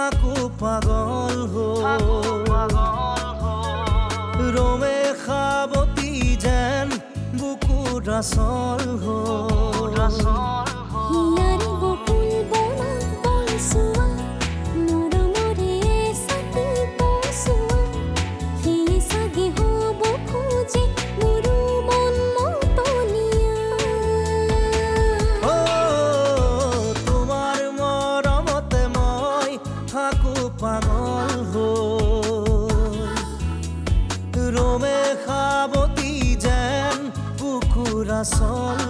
থাকো পাগল রোমে খাবতি যেন বুকুর আসল হিয়ারি বকুল বনা বলসুয়া নরমরে সাথী পসুয়া হিয়ে সাগে হব খুঁজে মুরু মন মতনিয়া ও তোমার মরমতে মই থাকো পাগল রোমে খাবতি যেন বুকুর আসল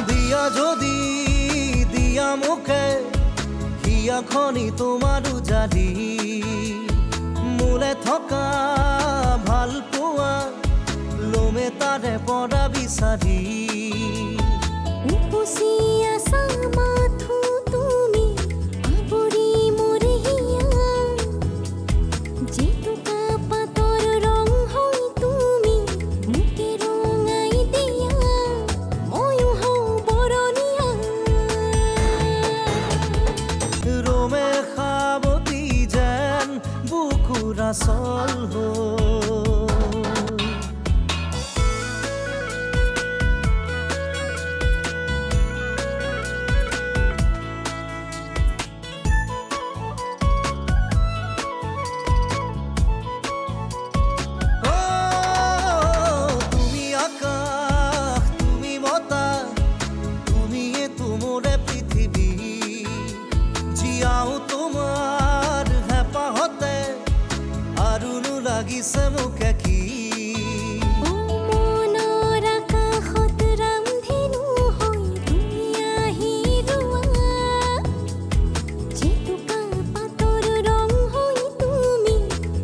দিয়া যদি দিয়া মুখে হিয়া খনি তোমার উজালি মূলে থকা ভাল পোৱা লোমে তাৰে পৰা বিচাৰি উপসি আসা মাথো তুমি আবরি মোরে হিয়া যেটুকা পাতর রং হই তুমি মুকে রঙাই দিয়া ময়ো হও বরনিয়া রোমে খাবতি যেন বুকুর আসল তোমার হেপাহতে আৰুনো লাগিছে মুখে কি ও মনৰ আকাশত ৰামধেনু হৈ তুমি আহি ৰোৱা যেটুকা পাতৰ ৰং হৈ তুমি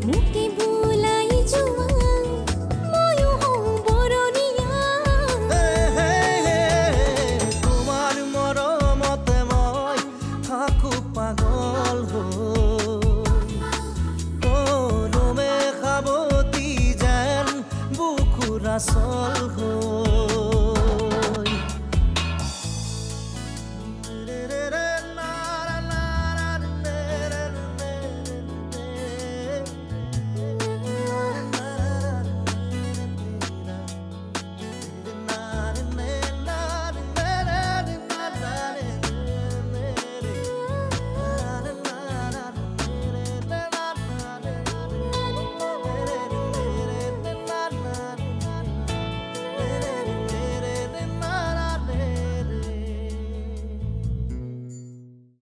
মুকে বোলাই যোৱা ময়ো হওঁ বৰনিয়া তোমাৰ মৰমতে মই থাকো পাগল ৰোমে খাবতি যেন বুকুৰ আসল